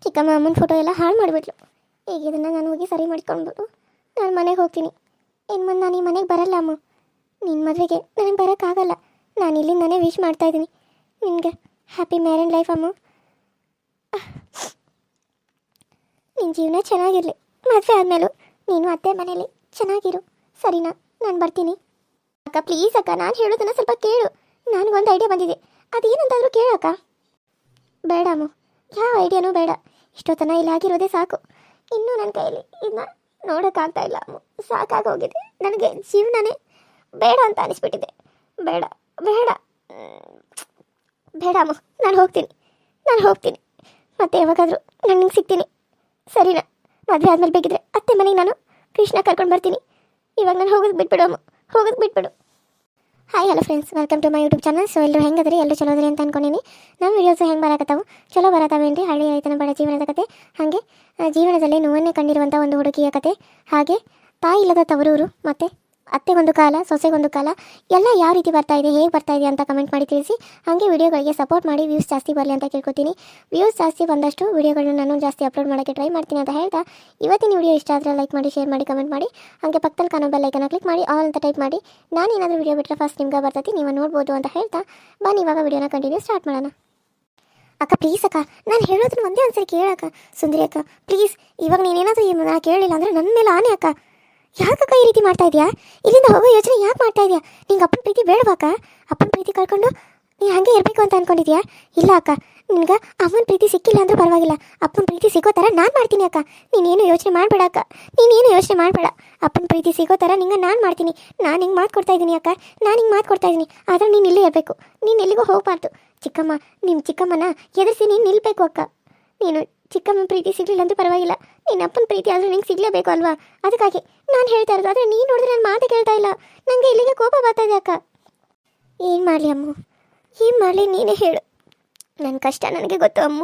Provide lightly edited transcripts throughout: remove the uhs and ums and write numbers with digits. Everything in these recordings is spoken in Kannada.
ಚಿಕ್ಕಮ್ಮ ಅಮ್ಮನ ಫೋಟೋ ಎಲ್ಲ ಹಾಳು ಮಾಡಿಬಿಟ್ಲು. ಈಗ ಇದನ್ನು ನಾನು ಹೋಗಿ ಸರಿ ಮಾಡ್ಕೊಂಡ್ಬಿಟ್ಟು ನಾನು ಮನೆಗೆ ಹೋಗ್ತೀನಿ. ಇನ್ನು ಮುಂದೆ ನಾನು ಈ ಮನೆಗೆ ಬರಲ್ಲ ಅಮ್ಮ. ನಿನ್ನ ಮದುವೆಗೆ ನನಗೆ ಬರೋಕ್ಕಾಗಲ್ಲ. ನಾನು ಇಲ್ಲಿಂದನೇ ವಿಶ್ ಮಾಡ್ತಾಯಿದ್ದೀನಿ ನಿನಗೆ ಹ್ಯಾಪಿ ಮ್ಯಾರೇಡ್ ಲೈಫ್ ಅಮ್ಮ. ನಿನ್ನ ಜೀವನ ಚೆನ್ನಾಗಿರಲಿ. ಮದುವೆ ಆದಮೇಲೂ ನೀನು ಅತ್ತೆ ಮನೇಲಿ ಚೆನ್ನಾಗಿರು, ಸರಿನಾ? ನಾನು ಬರ್ತೀನಿ. ಅಕ್ಕ ಪ್ಲೀಸ್ ಅಕ್ಕ, ನಾನು ಹೇಳೋದನ್ನು ಸ್ವಲ್ಪ ಕೇಳು. ನನಗೊಂದು ಐಡಿಯಾ ಬಂದಿದೆ, ಅದೇನಂತಾದರೂ ಕೇಳಕ್ಕ. ಬೇಡ ಅಮ್ಮ, ಯಾವ ಐಡಿಯಾನೂ ಬೇಡ. ಇಷ್ಟೊತ್ತನ ಇಲ್ಲಿ ಆಗಿರೋದೇ ಸಾಕು. ಇನ್ನೂ ನನ್ನ ಕೈಯಲ್ಲಿ ಇದನ್ನ ನೋಡೋಕ್ಕಾಗ್ತಾ ಇಲ್ಲ ಅಮ್ಮ. ಸಾಕಾಗೋಗಿದೆ ನನಗೆ. ಜೀವನನೇ ಬೇಡ ಅಂತ ಅನಿಸ್ಬಿಟ್ಟಿದೆ. ಬೇಡ ಬೇಡ ಬೇಡ ಅಮ್ಮ, ನಾನು ಹೋಗ್ತೀನಿ. ಮತ್ತೆ ಯಾವಾಗಾದರೂ ನಾನು ನಿಂಗೆ ಸಿಗ್ತೀನಿ, ಸರಿನಾ? ಮದುವೆ ಆದಮೇಲೆ ಬೇಕಿದ್ರೆ ಅತ್ತೆ ಮನೆಗೆ ನಾನು ಕೃಷ್ಣ ಕರ್ಕೊಂಡು ಬರ್ತೀನಿ. ಇವಾಗ ನಾನು ಹೋಗೋದು ಬಿಟ್ಬಿಡು. Hi hello friends, welcome to my YouTube channel. So ಎಲ್ಲರೂ ಹೆಂಗದ್ರಿ? ಎಲ್ಲರೂ ಚಲೋ ಅದ್ರಿ ಅಂತ ಅನ್ಕೊಂಡಿನಿ. ನಮ್ಮ ವೀಡಿಯೋಸ್ ಹೆಂಗೆ ಬರಕತ್ತಾವು? ಚಲೋ ಬರತ್ತಾವೇನ್ರಿ? ಹಳ್ಳಿ ರೈತನ ಬಡ ಜೀವನದ ಕತೆ, ಹಾಗೆ ಜೀವನದಲ್ಲಿ ನೋವನ್ನೇ ಕಂಡಿರುವಂಥ ಒಂದು ಹುಡುಗಿಯ ಕತೆ, ಹಾಗೆ ತಾಯಿ ಇಲ್ಲದ ತವರೂರು, ಮತ್ತು ಅತ್ತೆಗೊಂದು ಕಾಲ ಸೊಸೆಗೊಂದು ಕಾಲ, ಎಲ್ಲ ಯಾವ ರೀತಿ ಬರ್ತಾ ಇದೆ, ಹೇಗೆ ಬರ್ತಾ ಇದೆ ಅಂತ ಕಮೆಂಟ್ ಮಾಡಿ ತಿಳಿಸಿ. ಹಾಗೆ ವಿಡಿಯೋಗಳಿಗೆ ಸಪೋರ್ಟ್ ಮಾಡಿ ವ್ಯೂಸ್ ಜಾಸ್ತಿ ಬರಲಿ ಅಂತ ಕೇಳ್ಕೊತೀನಿ. ವ್ಯೂಸ್ ಜಾಸ್ತಿ ಬಂದಷ್ಟು ವಿಡಿಯೋಗಳನ್ನ ನಾನು ಜಾಸ್ತಿ ಅಪ್ಲೋಡ್ ಮಾಡೋಕ್ಕೆ ಟ್ರೈ ಮಾಡ್ತೀನಿ ಅಂತ ಹೇಳ್ತಾ, ಇವತ್ತಿನ ವಿಡಿಯೋ ಇಷ್ಟ ಆದರೆ ಲೈಕ್ ಮಾಡಿ, ಶೇರ್ ಮಾಡಿ, ಕಮೆಂಟ್ ಮಾಡಿ. ಹಾಗೆ ಪಕ್ಕದಲ್ಲಿ ಕಾಣೋ ಬೆಲ್ ಐಕನ್ನ ಕ್ಲಿಕ್ ಮಾಡಿ ಆಲ್ ಅಂತ ಟೈಪ್ ಮಾಡಿ. ನಾನು ಏನಾದರೂ ವಿಡಿಯೋ ಬಿಟ್ಟರೆ ಫಸ್ಟ್ ನಿಮ್ಗೆ ಬರ್ತೈತಿ, ನೀವು ನೋಡ್ಬೋದು ಅಂತ ಹೇಳ್ತಾ ಬನ್ನಿ ಇವಾಗ ವಿಡಿಯೋನ ಕಂಟಿನ್ಯೂ ಸ್ಟಾರ್ಟ್ ಮಾಡೋಣ. ಅಕ್ಕ ಪ್ಲೀಸ್ ಅಕ್ಕ, ನಾನು ಹೇಳೋದನ್ನ ಒಂದೇ ಒಂದ್ಸರಿ ಕೇಳಕ್ಕ. ಸುಂದರಿ ಅಕ್ಕ ಪ್ಲೀಸ್, ಇವಾಗ ನೀನೇನಾದರೂ ನಾನು ಕೇಳಿಲ್ಲ ಅಂದರೆ ನನ್ನ ಮೇಲೆ ಆನೆ ಅಕ್ಕ. ಯಾಕಕ್ಕ ಈ ರೀತಿ ಮಾಡ್ತಾ ಇದೆಯಾ? ಇಲ್ಲಿಂದ ಹೋಗೋ ಯೋಚನೆ ಯಾಕೆ ಮಾಡ್ತಾ ಇದೆಯಾ? ನಿಂಗೆ ಅಪ್ಪನ ಪ್ರೀತಿ ಬೇಡವಾಕ? ಅಪ್ಪನ ಪ್ರೀತಿ ಕಳ್ಕೊಂಡು ನೀ ಹಾಗೆ ಇರಬೇಕು ಅಂತ ಅಂದ್ಕೊಂಡಿದ್ಯಾ? ಇಲ್ಲ ಅಕ್ಕ, ನಿನ್ಗೆ ಅಮ್ಮನ ಪ್ರೀತಿ ಸಿಕ್ಕಿಲ್ಲ ಅಂದರೂ ಪರವಾಗಿಲ್ಲ, ಅಪ್ಪನ ಪ್ರೀತಿ ಸಿಗೋ ಥರ ನಾನು ಮಾಡ್ತೀನಿ ಅಕ್ಕ. ನೀನೇನು ಯೋಚನೆ ಮಾಡಬೇಡ ಅಕ್ಕ, ಅಪ್ಪನ ಪ್ರೀತಿ ಸಿಗೋ ಥರ ನಿಂಗೆ ನಾನು ಮಾಡ್ತೀನಿ. ನಾನು ಹಿಂಗೆ ಮಾತು ಕೊಡ್ತಾ ಇದ್ದೀನಿ ಅಕ್ಕ, ಆದರೆ ನೀನು ಇಲ್ಲೇ ಇರಬೇಕು, ನೀನು ಎಲ್ಲಿಗೂ ಹೋಗಬಾರ್ದು. ಚಿಕ್ಕಮ್ಮ, ನಿಮ್ಮ ಚಿಕ್ಕಮ್ಮನ ಎದುರಿಸಿ ನೀನು ನಿಲ್ಲಬೇಕು ಅಕ್ಕ. ನೀನು ಚಿಕ್ಕಮ್ಮನ ಪ್ರೀತಿ ಸಿಗಲಿಲ್ಲ ಅಂದರೂ ಪರವಾಗಿಲ್ಲ, ನಿನ್ನ ಅಪ್ಪನ ಪ್ರೀತಿ ಆದರೂ ನಿಂಗೆ ಸಿಗಲೇಬೇಕು ಅಲ್ವಾ? ಅದಕ್ಕಾಗಿ ನಾನು ಹೇಳ್ತಾ ಇರೋದು. ಆದರೆ ನೀನು ನೋಡಿದ್ರೆ ನನ್ನ ಮಾತು ಕೇಳ್ತಾ ಇಲ್ಲ. ನನಗೆ ಇಲ್ಲಿಗೆ ಕೋಪ ಬರ್ತಾ ಇದೆ ಅಕ್ಕ. ಏನು ಮಾಡಲಿ ಅಮ್ಮ, ಏನು ಮಾಡಲಿ ನೀನೇ ಹೇಳು. ನನ್ನ ಕಷ್ಟ ನನಗೆ ಗೊತ್ತು ಅಮ್ಮ.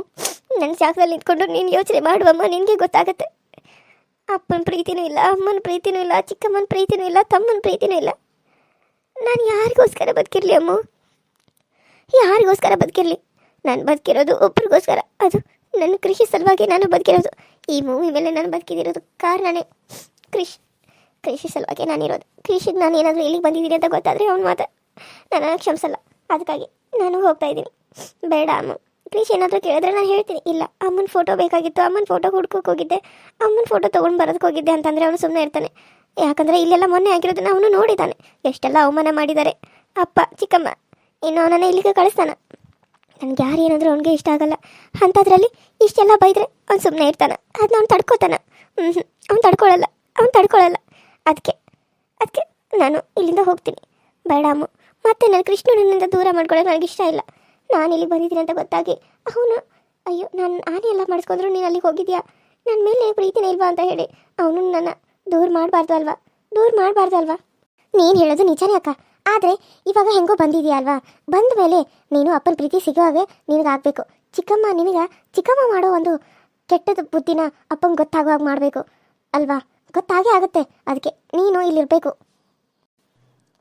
ನನ್ನ ಜಾಗದಲ್ಲಿ ನಿಂತ್ಕೊಂಡು ನೀನು ಯೋಚನೆ ಮಾಡುವಮ್ಮ, ನಿನಗೆ ಗೊತ್ತಾಗುತ್ತೆ. ಅಪ್ಪನ ಪ್ರೀತಿನೂ ಇಲ್ಲ, ಅಮ್ಮನ ಪ್ರೀತಿನೂ ಇಲ್ಲ, ಚಿಕ್ಕಮ್ಮನ ಪ್ರೀತಿನೂ ಇಲ್ಲ, ತಮ್ಮನ ಪ್ರೀತಿನೂ ಇಲ್ಲ. ನಾನು ಯಾರಿಗೋಸ್ಕರ ಬದುಕಿರಲಿ ಅಮ್ಮ? ನಾನು ಬದುಕಿರೋದು ಒಬ್ಬರಿಗೋಸ್ಕರ, ಅದು ನನ್ನ ಕೃಷಿ ಸಲುವಾಗಿ ನಾನು ಬದುಕಿರೋದು. ಈ ಮೂವಿ ಮೇಲೆ ನಾನು ಬದುಕಿದಿರೋದು ಕಾರಣನೇ ಕೃಷಿ ಸಲುವಾಗಿ ನಾನಿರೋದು. ಕೃಷಿಗೆ ನಾನು ಏನಾದರೂ ಇಲ್ಲಿಗೆ ಬಂದಿದ್ದೀನಿ ಅಂತ ಗೊತ್ತಾದರೆ ಅವ್ನು ಮಾತ್ರ ನನ್ನನ್ನು ಕ್ಷಮಿಸಲ್ಲ. ಅದಕ್ಕಾಗಿ ನಾನು ಹೋಗ್ತಾ ಇದ್ದೀನಿ. ಬೇಡ ಅಮ್ಮ, ಕೃಷಿ ಏನಾದರೂ ಕೇಳಿದ್ರೆ ನಾನು ಹೇಳ್ತೀನಿ. ಇಲ್ಲ, ಅಮ್ಮನ ಫೋಟೋ ಬೇಕಾಗಿತ್ತು, ಅಮ್ಮನ ಫೋಟೋ ಹುಡ್ಕೋಕೆ ಹೋಗಿದ್ದೆ, ಅಮ್ಮನ ಫೋಟೋ ತೊಗೊಂಡು ಬರೋದಕ್ಕೆ ಹೋಗಿದ್ದೆ ಅಂತಂದರೆ ಅವನು ಸುಮ್ಮನೆ ಇರ್ತಾನೆ. ಯಾಕಂದರೆ ಇಲ್ಲೆಲ್ಲ ಮೊನ್ನೆ ಆಗಿರೋದನ್ನ ಅವನು ನೋಡಿದ್ದಾನೆ. ಎಷ್ಟೆಲ್ಲ ಅವಮಾನ ಮಾಡಿದ್ದಾರೆ ಅಪ್ಪ, ಚಿಕ್ಕಮ್ಮ. ಇನ್ನು ಅವನನ್ನು ಇಲ್ಲಿಗೆ ಕಳಿಸ್ತಾನೆ. ನನಗೆ ಯಾರು ಏನಾದರೂ ಅವನಿಗೆ ಇಷ್ಟ ಆಗಲ್ಲ. ಅಂಥದ್ರಲ್ಲಿ ಇಷ್ಟೆಲ್ಲ ಬೈದರೆ ಅವ್ನು ಸುಮ್ಮನೆ ಇರ್ತಾನೆ. ಅದನ್ನ ಅವ್ನು ತಡ್ಕೋತಾನೆ. ಅವ್ನು ತಡ್ಕೊಳ್ಳಲ್ಲ. ಅದಕ್ಕೆ ನಾನು ಇಲ್ಲಿಂದ ಹೋಗ್ತೀನಿ. ಬೇಡ ಅಮ್ಮ, ಮತ್ತೆ ನಾನು ಕೃಷ್ಣ ನನ್ನಿಂದ ದೂರ ಮಾಡ್ಕೊಳ್ಳೋಕೆ ನನಗೆ ಇಷ್ಟ ಇಲ್ಲ. ನಾನು ಇಲ್ಲಿಗೆ ಬಂದಿದ್ದೀನಿ ಅಂತ ಗೊತ್ತಾಗಿ ಅವನು, ಅಯ್ಯೋ ನಾನು ಆನೆ ಎಲ್ಲ ಮಾಡಿಸ್ಕೊಂಡ್ರು ನೀನು ಅಲ್ಲಿಗೆ ಹೋಗಿದ್ಯಾ, ನನ್ನ ಮೇಲೆ ಪ್ರೀತಿನೇ ಇಲ್ವಾ ಅಂತ ಹೇಳಿ ಅವನು ನನ್ನ ದೂರ ಮಾಡಬಾರ್ದು ಅಲ್ವಾ? ನೀನು ಹೇಳೋದು ನಿಜನೇ ಅಕ್ಕ. ಆದರೆ ಇವಾಗ ಹೆಂಗೋ ಬಂದಿದೆಯಾ ಅಲ್ವಾ? ಬಂದ ಮೇಲೆ ನೀನು ಅಪ್ಪನ ಪ್ರೀತಿ ಸಿಗುವಾಗ ನಿನಗಾಗಬೇಕು. ಚಿಕ್ಕಮ್ಮ ಮಾಡೋ ಒಂದು ಕೆಟ್ಟದ ಬುದ್ಧಿನ ಅಪ್ಪಂಗೆ ಗೊತ್ತಾಗುವಾಗ ಮಾಡಬೇಕು ಅಲ್ವಾ? ಗೊತ್ತಾಗೇ ಆಗುತ್ತೆ. ಅದಕ್ಕೆ ನೀನು ಇಲ್ಲಿರಬೇಕು.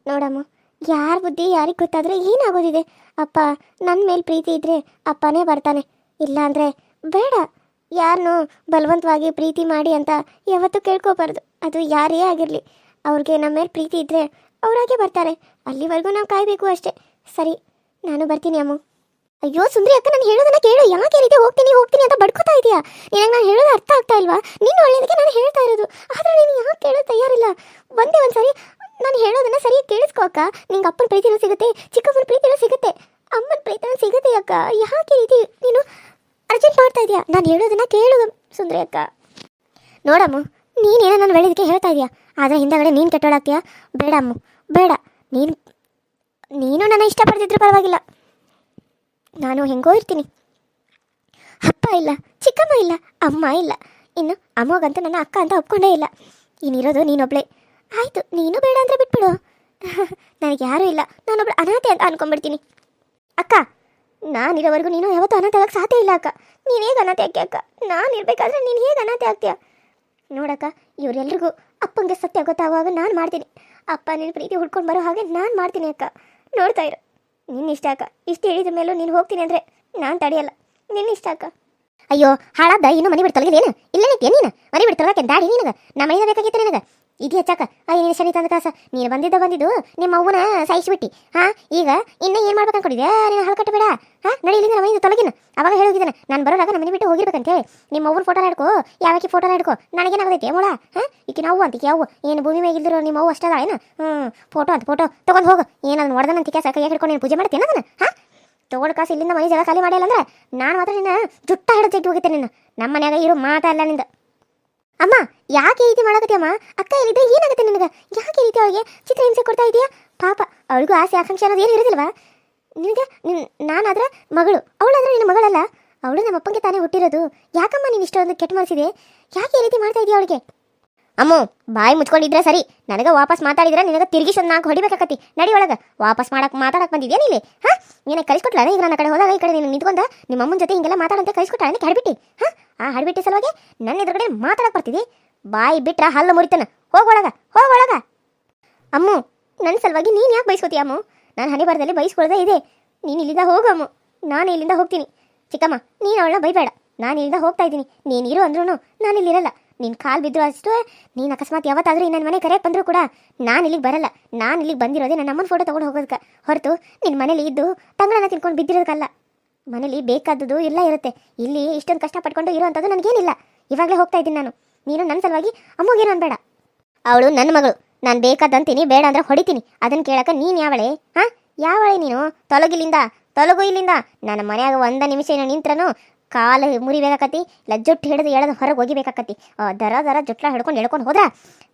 ನೋಡಮ್ಮ, ಯಾರ ಬುದ್ಧಿ ಯಾರಿಗೆ ಗೊತ್ತಾದರೆ ಏನಾಗೋದಿದೆ? ಅಪ್ಪ ನನ್ನ ಮೇಲೆ ಪ್ರೀತಿ ಇದ್ದರೆ ಅಪ್ಪನೇ ಬರ್ತಾನೆ. ಇಲ್ಲ ಅಂದರೆ ಬೇಡ. ಯಾರನ್ನೂ ಬಲವಂತವಾಗಿ ಪ್ರೀತಿ ಮಾಡಿ ಅಂತ ಯಾವತ್ತೂ ಕೇಳ್ಕೋಬಾರ್ದು. ಅದು ಯಾರೇ ಆಗಿರಲಿ, ಅವ್ರಿಗೆ ನಮ್ಮ ಮೇಲೆ ಪ್ರೀತಿ ಇದ್ದರೆ ಅವರಾಗೆ ಬರ್ತಾರೆ. ಅಲ್ಲಿವರೆಗೂ ನಾವು ಕಾಯಬೇಕು ಅಷ್ಟೇ. ಸರಿ, ನಾನು ಬರ್ತೀನಿ ಅಮ್ಮ. ಅಯ್ಯೋ ಸುಂದರಿ ಅಕ್ಕ, ನಾನು ಹೇಳೋದನ್ನ ಕೇಳು. ಯಾಕೆ ರೀತಿ ಹೋಗ್ತೀನಿ ಅಂತ ಬಡ್ಕೋತಾ ಇದೆಯಾ? ನಿನಗೆ ನಾನು ಹೇಳೋದು ಅರ್ಥ ಆಗ್ತಾ ಇಲ್ವಾ? ನೀನು ಒಳ್ಳೆಯದಕ್ಕೆ ನಾನು ಹೇಳ್ತಾ ಇರೋದು, ಆದರೆ ನೀನು ಯಾಕೆ ಕೇಳೋದು ತಯಾರಿಲ್ಲ? ಒಂದೇ ಒಂದು ಸರಿ ನಾನು ಹೇಳೋದನ್ನ ಸರಿಯಾಗಿ ಕೇಳಿಸ್ಕೋ ಅಕ್ಕ. ನಿಂಗೆ ಅಪ್ಪನ ಪ್ರೀತಿನೂ ಸಿಗುತ್ತೆ, ಚಿಕ್ಕಮ್ಮನ ಪ್ರೀತಿನೂ ಸಿಗುತ್ತೆ, ಅಮ್ಮನ ಪ್ರೀತಿನೂ ಸಿಗುತ್ತೆ ಅಕ್ಕ. ಯಾಕೆ ರೀತಿ ನೀನು ಅರ್ಜೆಂಟ್ ಮಾಡ್ತಾ ಇದೆಯಾ? ನಾನು ಹೇಳೋದನ್ನ ಕೇಳು ಸುಂದರಿ ಅಕ್ಕ. ನೋಡಮ್ಮ, ನೀನೇನೋ ನಾನು ಒಳ್ಳೆಯದಕ್ಕೆ ಹೇಳ್ತಾ ಇದೆಯಾ, ಆದರೆ ಹಿಂದಗಡೆ ನೀನು ಕೆಟ್ಟೋಳಾಗ್ತೀಯಾ? ಬೇಡ ಅಮ್ಮ, ಬೇಡ. ನೀನು ನನ್ನ ಇಷ್ಟಪಡ್ತಿದ್ರು ಪರವಾಗಿಲ್ಲ, ನಾನು ಹೆಂಗೋ ಇರ್ತೀನಿ. ಅಪ್ಪ ಇಲ್ಲ, ಚಿಕ್ಕಮ್ಮ ಇಲ್ಲ, ಅಮ್ಮ ಇಲ್ಲ, ಇನ್ನು ಅಮ್ಮಗಂತೂ ನನ್ನ ಅಕ್ಕ ಅಂತ ಒಪ್ಕೊಂಡೇ ಇಲ್ಲ. ಇನ್ನಿರೋದು ನೀನೊಬ್ಳೆ. ಆಯಿತು, ನೀನು ಬೇಡ ಅಂದರೆ ಬಿಟ್ಬಿಡು. ನನಗೆ ಯಾರೂ ಇಲ್ಲ, ನಾನೊಬ್ಳು ಅನಾಥೆ ಅಂತ ಅನ್ಕೊಂಡ್ಬಿಡ್ತೀನಿ. ಅಕ್ಕ, ನಾನಿರೋವರೆಗೂ ನೀನು ಯಾವತ್ತೂ ಅನಾಥೆ ಆಗಕ್ಕೆ ಸಾಧ್ಯ ಇಲ್ಲ ಅಕ್ಕ. ನೀನು ಹೇಗೆ ಅನಾಥೆ ಆಕೆ ಅಕ್ಕ? ನಾನು ಇರಬೇಕಾದ್ರೆ ನೀನು ಹೇಗೆ ಅನಾಥೆ ಆಗ್ತೀಯ? ನೋಡಕ್ಕ, ಇವರೆಲ್ರಿಗೂ ಅಪ್ಪಂಗೆ ಸತ್ಯ ಗೊತ್ತಾಗುವಾಗ ನಾನು ಮಾಡ್ತೀನಿ. ಅಪ್ಪ ನಿನ್ನ ಪ್ರೀತಿ ಹುಡ್ಕೊಂಡು ಬರೋ ಹಾಗೆ ನಾನು ಮಾಡ್ತೀನಿ ಅಕ್ಕ. ನೋಡ್ತಾ ಇರು, ನಿನ್ನ ಇಷ್ಟ ಅಕ್ಕ. ಇಷ್ಟು ಹೇಳಿದ ಮೇಲೂ ನೀನು ಹೋಗ್ತೀನಿ ಅಂದರೆ ನಾನು ತಡೆಯಲ್ಲ. ನಿನ್ನ ಇಷ್ಟ ಅಕ್ಕ. ಅಯ್ಯೋ ಹಾಳಾದ ಇನ್ನು ಮನೆ ಬಿಟ್ಟು ತೊಲಗಿದೇನು ಇಲ್ಲೇ ನೀನು ಮನೆ ಬಿಟ್ಟು ತೊಲಗಕ್ಕೆ ದಾಡಿ ನಿನಗೆ ನಮ್ಮ ಮನೆಯಿಂದ ಬೇಕಾಗಿತ್ತು ನಿನಗೆ ಇದು ಹೆಚ್ಚಾಕ ನೀನು ಶನಿ ತಂದ ಕಾಸ ನೀನು ಬಂದಿದ್ದು ನಿಮ್ಮ ಅವ್ವನ ಸಾಯಿಸ್ಬಿಟ್ಟು ಹಾ ಈಗ ಇನ್ನ ಏನು ಮಾಡ್ಬೇಕು ಅನ್ಕೊಂಡಿದ್ಯಾ ನೀನು ಹಳ್ಕಟ್ಟಬೇಡ ಹಾ ನಡಿ ಇಲ್ಲಿಂದ ನಮ್ಮ ಮನೆಯಿಂದ ತೊಲಗಿನ ಅವಾಗ ಹೇಳಿದ್ದಾನೆ ನಾನು ಬರೋದಾಗ ನಮ್ಮ ಮನೆ ಬಿಟ್ಟು ಹೋಗಿರ್ಬೇಕಂತೆ ನಿಮ್ಮ ಅವ್ವನ ಫೋಟೋ ಹಿಡ್ಕೋ ಯಾವಕ್ಕೆ ಫೋಟೋ ಹಿಡ್ಕೋ ನನಗೇನಾಗೈತೆ ಮೊಳ ಹಾ ಈಕೆ ನಾವು ಅಂತಿಕೆ ಅವು ಏನು ಭೂಮಿ ಮೇಗಿಲ್ದಿರೋ ನಿಮ್ಮ ಅವ್ವ ಅಷ್ಟದ ಏನು ಫೋಟೋ ಅಂತ ಫೋಟೋ ತೊಗೊಂಡು ಹೋಗು ಏನದು ಹೊಡೆದನಂತಿಕೆ ಕೈಯಾಗ ಹಿಡ್ಕೊಂಡು ನೀನು ಪೂಜೆ ಮಾಡ್ತೀನಿ ಅದನ್ನ ಹಾ ತೊಗೊಂಡು ಕಾಸು ಇಲ್ಲಿಂದ ಮನೆ ಜಾಗ ಖಾಲಿ ಮಾಡಿಲ್ಲ ಅಂದ್ರೆ ನಾನು ಮಾತ್ರ ನಿನ್ನ ಜುಟ್ಟ ಹಿಡಿದು ತೆಗೆದು ಹೋಗಿದ್ದೆ ನಿನ್ನ ನಮ್ಮ ಮನ್ಯಾಗ ಇರೋ ಮಾತಲ್ಲ ನಿಂದ ಅಮ್ಮ ಯಾಕೆ ಈ ರೀತಿ ಮಾಡಕತ್ತಿ ಅಮ್ಮ ಅಕ್ಕ ಹೇಳಿದ್ರೆ ಏನಾಗುತ್ತೆ ನಿನಗೆ ಯಾಕೆ ಈ ರೀತಿ ಅವಳಿಗೆ ಚಿತ್ರಹಿಂಸೆ ಕೊಡ್ತಾ ಇದೆಯಾ ಪಾಪ ಅವಳಿಗೂ ಆಸೆ ಆಕಾಂಕ್ಷೆ ಅನ್ನೋದು ಏನು ಇರೋದಿಲ್ವಾ ನಿನಗೆ ನಾನಾದ್ರೆ ಮಗಳು ಅವಳಾದ್ರೆ ನಿನ್ನ ಮಗಳಲ್ಲ ಅವಳು ನಮ್ಮ ಅಪ್ಪಂಗೆ ತಾನೇ ಹುಟ್ಟಿರೋದು ಯಾಕಮ್ಮ ನೀನು ಇಷ್ಟೊಂದು ಕೆಟ್ಟ ಮಾಡಿಸಿದೆ ಯಾಕೆ ಈ ರೀತಿ ಮಾಡ್ತಾ ಇದೆಯಾ ಅವಳಿಗೆ ಅಮ್ಮು ಬಾಯಿ ಮುಚ್ಕೊಂಡಿದ್ರೆ ಸರಿ ನನಗೆ ವಾಪಸ್ ಮಾತಾಡಿದ್ರೆ ನಿನಗೆ ತಿರುಗಿ ನಾಲ್ಕು ಹೊಡಿಬೇಕಾಕತಿ ನಡಿ ಒಳಗೆ ವಾಪಸ್ ಮಾತಾಡಕ್ಕೆ ಬಂದಿದ್ಯಾ ನೀಲಿ ಹಾಂ ನೀನು ಕಳಿಸ್ಕೊಟ್ಲ ಈಗ ನನ್ನ ಕಡೆ ಹೋದಾಗ ಈ ಕಡೆ ನೀನು ನಿಂತ್ಕೊಂಡ ನಿಮ್ಮ ಅಮ್ಮನ ಜೊತೆ ಹಿಂಗೆಲ್ಲ ಮಾತಾಡಂತೆ ಕಳಿಸ್ಕೊಟ್ಟಾಳೆ ಹಡ್ಬಿಟ್ಟು ಹಾಂ ಆ ಹಡ್ಬಿಟ್ಟು ಸಲುವಾಗಿ ನನ್ನ ಎದುರುಗಡೆ ಮಾತಾಡಕ್ಕೆ ಬರ್ತಿದ್ದಿ ಬಾಯಿ ಬಿಟ್ರೆ ಹಲ್ಲು ಮುರಿತಾನ ಹೋಗೊಳಗ ಅಮ್ಮು ನನ್ನ ಸಲುವಾಗಿ ನೀನು ಯಾಕೆ ಬಯಸ್ಕೋತೀಯ ಅಮ್ಮು ನಾನು ಹನಿಬಾರದಲ್ಲಿ ಬಯಸ್ಕೊಳ್ಳೋದೇ ಇದೆ ನೀನು ಇಲ್ಲಿಂದ ಹೋಗು ಅಮ್ಮು ನಾನು ಇಲ್ಲಿಂದ ಹೋಗ್ತೀನಿ ಚಿಕ್ಕಮ್ಮ ನೀನು ಅವಳನ್ನ ಬೈಬೇಡ ನಾನು ಇಲ್ಲಿಂದ ಹೋಗ್ತಾ ಇದ್ದೀನಿ ನೀನು ಇರು ಅಂದ್ರೂ ನಾನು ಇಲ್ಲಿರಲ್ಲ ನಿನ್ನ ಕಾಲು ಬಿದ್ದರೂ ಅಷ್ಟು ನೀನು ಅಕಸ್ಮಾತ್ ಯಾವತ್ತಾದರೂ ನನ್ನ ಮನೆ ಕರೆಯಕ್ಕೆ ಬಂದರೂ ಕೂಡ ನಾನು ಇಲ್ಲಿಗೆ ಬರಲ್ಲ ನಾನು ಇಲ್ಲಿಗೆ ಬಂದಿರೋದೇ ನನ್ನ ಅಮ್ಮನ ಫೋಟೋ ತೊಗೊಂಡು ಹೋಗೋದಕ್ಕೆ ಹೊರತು ನಿನ್ನ ಮನೇಲಿ ಇದ್ದು ತಂಗಳನ್ನ ತಿನ್ಕೊಂಡು ಬಿದ್ದಿರೋದಕ್ಕಲ್ಲ ಮನೇಲಿ ಬೇಕಾದದ್ದು ಎಲ್ಲ ಇರುತ್ತೆ ಇಲ್ಲಿ ಇಷ್ಟೊಂದು ಕಷ್ಟಪಟ್ಕೊಂಡು ಇರೋವಂಥದ್ದು ನನಗೇನಿಲ್ಲ ಇವಾಗಲೇ ಹೋಗ್ತಾ ಇದ್ದೀನಿ ನಾನು ನೀನು ನನ್ನ ಸಲುವಾಗಿ ಅಮ್ಮಗೇನು ಅನ್ಬೇಡ ಅವಳು ನನ್ನ ಮಗಳು ನಾನು ಬೇಕಾದಂತೀನಿ ಬೇಡ ಅಂದ್ರೆ ಹೊಡಿತೀನಿ ಅದನ್ನು ಕೇಳಕ್ಕೆ ನೀನು ಯಾವಳೆ ಹಾಂ ಯಾವಳೆ ನೀನು ತೊಲಗು ಇಲ್ಲಿಂದ ನನ್ನ ಮನ್ಯಾಗ ಒಂದು ನಿಮಿಷ ನಿಂತ್ರನು ಕಾಲು ಮುರಿಬೇಕಾಕತಿ ಇಲ್ಲ ಜುಟ್ಟು ಹಿಡಿದು ಎಳೆದು ಹೊರಗೆ ಹೋಗಿಬೇಕಾಕತಿ ದರ ಜುಟ್ಲ ಹಿಡ್ಕೊಂಡು ಹೋದ್ರ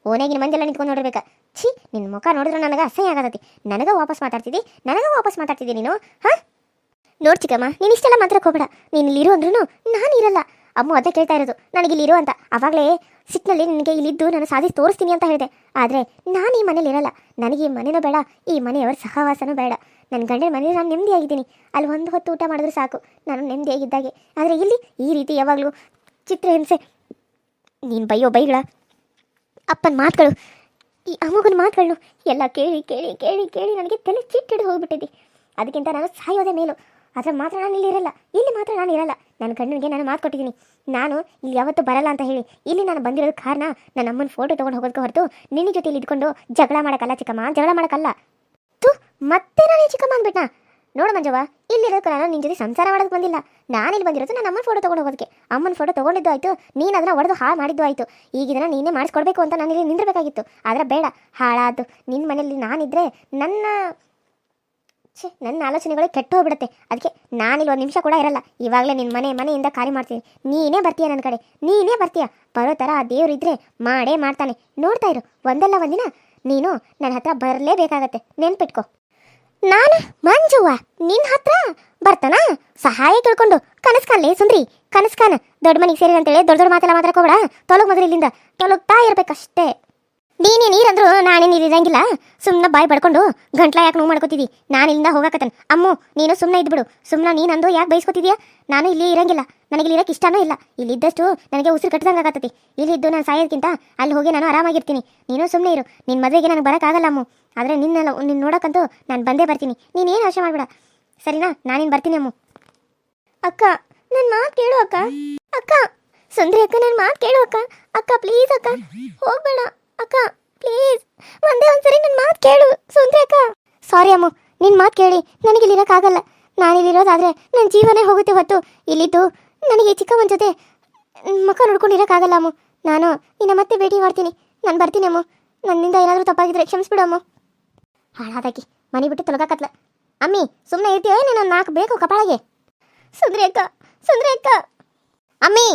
ಓನೇಗಿನ ಮಂದಿಲ್ಲ ನಿಂತ್ಕೊಂಡು ನೋಡಿರ್ಬೇಕಾ ಛೀ ನಿನ್ನ ಮುಖ ನೋಡಿದ್ರೆ ನನಗೆ ಅಸಹ್ಯ ಆಗತತಿ ನನಗೆ ವಾಪಸ್ ಮಾತಾಡ್ತಿದ್ದಿ ನೀನು ಹಾಂ ನೋಡಿ ಚಿಕ್ಕಮ್ಮ ನೀನು ಇಷ್ಟೆಲ್ಲ ಮಾತ್ರ ಹೋಗ್ಬೇಡ ನೀನು ಇಲ್ಲಿರು ಅಂದ್ರೂ ನಾನು ಇರಲ್ಲ ಅಮ್ಮ ಅದೇ ಕೇಳ್ತಾ ಇರೋದು ನನಗೆ ಇಲ್ಲಿರು ಅಂತ ಆವಾಗಲೇ ಸಿಟ್ಟಿನಲ್ಲಿ ನಿನಗೆ ಇಲ್ಲಿದ್ದು ನಾನು ಸಾಧಿಸಿ ತೋರಿಸ್ತೀನಿ ಅಂತ ಹೇಳಿದೆ ಆದರೆ ನಾನು ಈ ಮನೇಲಿ ಇರಲ್ಲ ನನಗೆ ಈ ಮನೆನೂ ಬೇಡ ಈ ಮನೆಯವರ ಸಹವಾಸನೂ ಬೇಡ ನನ್ನ ಗಂಡನ ಮನೇಲಿ ನಾನು ನೆಮ್ಮದಿಯಾಗಿದ್ದೀನಿ ಅಲ್ಲಿ ಒಂದು ಹೊತ್ತು ಊಟ ಮಾಡಿದ್ರೆ ಸಾಕು ನಾನು ನೆಮ್ಮದಿಯಾಗಿದ್ದಾಗೆ ಆದರೆ ಇಲ್ಲಿ ಈ ರೀತಿ ಯಾವಾಗಲೂ ಚಿತ್ರಹಿಂಸೆ ನೀನು ಬೈಗಳ ಅಪ್ಪನ ಮಾತುಗಳು ಈ ಅಮ್ಮಗನ ಮಾತುಗಳು ಎಲ್ಲ ಕೇಳಿ ನನಗೆ ತಲೆ ಚಿಟ್ಟು ಹಿಡಿದು ಹೋಗ್ಬಿಟ್ಟಿದ್ದೆ ಅದಕ್ಕಿಂತ ನಾನು ಸಾಯೋದೇ ಮೇಲು ಆದರೆ ಮಾತ್ರ ನಾನು ಇಲ್ಲಿರಲ್ಲ ಇಲ್ಲಿ ಮಾತ್ರ ನಾನು ಇರಲ್ಲ ನನ್ನ ಗಂಡನಿಗೆ ನಾನು ಮಾತು ಕೊಟ್ಟಿದ್ದೀನಿ ನಾನು ಇಲ್ಲಿ ಯಾವತ್ತೂ ಬರಲ್ಲ ಅಂತ ಹೇಳಿ ಇಲ್ಲಿ ನಾನು ಬಂದಿರೋದು ಕಾರಣ ನನ್ನ ಅಮ್ಮನ ಫೋಟೋ ತೊಗೊಂಡು ಹೋಗೋದಕ್ಕೆ ಹೊರತು ನಿನ್ನ ಜೊತೆಲಿ ಇದ್ಕೊಂಡು ಜಗಳ ಮಾಡೋಕ್ಕಲ್ಲ ಚಿಕ್ಕಮ್ಮ ಜಗಳ ಮಾಡೋಕ್ಕಲ್ಲ ತು ಮತ್ತೆ ನಾನು ಚಿಕ್ಕಮ್ಮ ಅಂದ್ಬಿಟ್ನಾ ನೋಡು ಮಂಜವ್ವ ಇಲ್ಲಿರೋದಕ್ಕೆ ನಾನು ನಿನ್ನ ಜೊತೆ ಸಂಸಾರ ಮಾಡೋದಕ್ಕೆ ಬಂದಿಲ್ಲ ನಾನು ಇಲ್ಲಿ ಬಂದಿರೋದು ನನ್ನ ಅಮ್ಮನ ಫೋಟೋ ತೊಗೊಂಡು ಹೋಗೋದಕ್ಕೆ ಅಮ್ಮನ ಫೋಟೋ ತೊಗೊಂಡಿದ್ದು ಆಯಿತು ನೀನು ಅದನ್ನು ಒಡೆದು ಹಾಳು ಮಾಡಿದ್ದು ಆಯಿತು ಈಗ ಇದನ್ನು ನೀನೇ ಮಾಡಿಸ್ಕೊಡ್ಬೇಕು ಅಂತ ನಾನು ಇಲ್ಲಿ ನಿಂದಿರಬೇಕಾಗಿತ್ತು ಆದರೆ ಬೇಡ ಹಾಳಾದ್ದು ನಿನ್ನ ಮನೇಲಿ ನಾನಿದ್ರೆ ನನ್ನ ಆಲೋಚನೆಗಳು ಕೆಟ್ಟು ಹೋಗ್ಬಿಡುತ್ತೆ ಅದಕ್ಕೆ ನಾನಿಲ್ಲಿ ಒಂದು ನಿಮಿಷ ಕೂಡ ಇರಲ್ಲ ಇವಾಗಲೇ ನಿನ್ನ ಮನೆಯಿಂದ ಖಾಲಿ ಮಾಡ್ತೀನಿ ನೀನೇ ಬರ್ತೀಯ ನನ್ನ ಕಡೆ ನೀನೇ ಬರ್ತೀಯ ಬರೋ ಥರ ಆ ದೇವ್ರು ಇದ್ದರೆ ಮಾಡೇ ಮಾಡ್ತಾನೆ ನೋಡ್ತಾ ಇರು ಒಂದಲ್ಲ ಒಂದಿನ ನೀನು ನನ್ನ ಹತ್ರ ಬರಲೇಬೇಕಾಗತ್ತೆ ನೆನ್ಪಿಟ್ಕೊ ನಾನು ಮಂಜುವ್ವ ನಿನ್ನ ಹತ್ರ ಬರ್ತಾನ ಸಹಾಯ ಕೇಳ್ಕೊಂಡು ಕನಸ್ಕಾನ್ಲೇ ಸುಂದ್ರಿ ಕನಸ್ಕಾನ ದೊಡ್ಡ ಮನೆಗೆ ಸೇರಿ ಅಂತೇಳಿ ದೊಡ್ಡ ಮಾತೆಲ್ಲ ಮಾತಾಡ್ಕೋಬೇಡ ಮೊದಲು ಇಲ್ಲಿಂದ ತೊಲಗ್ತಾ ಇರ್ಬೇಕಷ್ಟೇ ನೀನೇ ನೀರಂದ್ರು ನಾನೇನು ಇರಂಗಿಲ್ಲ ಸುಮ್ಮನೆ ಬಾಯಿ ಬಡ್ಕೊಂಡು ಗಂಟ್ಲ ಯಾಕೆ ನೋವು ಮಾಡ್ಕೋತಿದ್ದಿ ನಾನು ಇಲ್ಲಿಂದ ಹೋಗಕತ್ತೇನೆ ಅಮ್ಮು ನೀನು ಸುಮ್ಮನೆ ಇದ್ಬಿಡು ಸುಮ್ಮನೆ ನೀನಂದು ಯಾಕೆ ಬಯಸ್ಕೋತಿದ್ಯಾ ನಾನು ಇಲ್ಲಿ ಇರಂಗಿಲ್ಲ ನನಗೆ ಇಲ್ಲಿ ಇರೋಕ್ಕೆ ಇಷ್ಟನೂ ಇಲ್ಲ ಇಲ್ಲಿದ್ದಷ್ಟು ನನಗೆ ಉಸಿರು ಕಟ್ಟದಂಗೆ ಆಗತ್ತತಿ ಇಲ್ಲಿದ್ದು ನಾನು ಸಾಯೋದಕ್ಕಿಂತ ಅಲ್ಲಿ ಹೋಗಿ ನಾನು ಆರಾಮಾಗಿರ್ತೀನಿ ನೀನು ಸುಮ್ಮನೆ ಇರು ನಿನ್ನ ಮದುವೆಗೆ ನನಗೆ ಬರೋಕ್ಕಾಗಲ್ಲ ಅಮ್ಮು ಆದರೆ ನಿನ್ನ ನೋಡೋಕ್ಕಂತೂ ನಾನು ಬಂದೇ ಬರ್ತೀನಿ ನೀನೇನು ಆಶೆ ಮಾಡಬೇಡ ಸರಿನಾ ನಾನೇನು ಬರ್ತೀನಿ ಅಮ್ಮು ಅಕ್ಕ ನನ್ನ ಮಾತು ಕೇಳು ಅಕ್ಕ ಸುಂದ್ರಿ ಅಕ್ಕ ನನ್ನ ಮಾತು ಕೇಳು ಅಕ್ಕ ಪ್ಲೀಸ್ ಅಕ್ಕ ಹೋಗ್ಬೇಡ ಅಕ್ಕ ಪ್ಲೀಸ್ ಒಂದೇ ಒಂದ್ಸರಿ ನನ್ನ ಮಾತು ಕೇಳು ಸುಂದ್ರಿ ಅಕ್ಕ ಸಾರಿ ಅಮ್ಮು ನಿನ್ನ ಮಾತು ಕೇಳಿ ನನಗೆ ಇಲ್ಲಿರೋಕ್ಕಾಗಲ್ಲ ನಾನಿಲ್ಲಿರೋದಾದರೆ ನನ್ನ ಜೀವನೇ ಹೋಗುತ್ತೆ ಹೊತ್ತು ಇಲ್ಲಿದ್ದು ನನಗೆ ಚಿಕ್ಕಮ್ಮನ ಜೊತೆ ಮಕ್ಕ ನೋಡ್ಕೊಂಡಿರೋಕ್ಕಾಗಲ್ಲ ಅಮ್ಮು ನಾನು ನಿನ್ನ ಮತ್ತೆ ಭೇಟಿ ಮಾಡ್ತೀನಿ ನಾನು ಬರ್ತೀನಿ ಅಮ್ಮು ನನ್ನಿಂದ ಏನಾದರೂ ತಪ್ಪಾಗಿದ್ರೆ ಕ್ಷಮಿಸ್ಬಿಡು ಅಮ್ಮು ಹಾಳಾದಾಕಿ ಮನೆ ಬಿಟ್ಟು ತೊಲಗಾಕತ್ಲ ಅಮ್ಮಿ ಸುಮ್ಮನೆ ಇರ್ತೀಯ ನಾನು 4 ಬೇಕು ಕಪಾಳಗೆ ಸುಂದ್ರಿ ಅಕ್ಕ ಅಮ್ಮಿ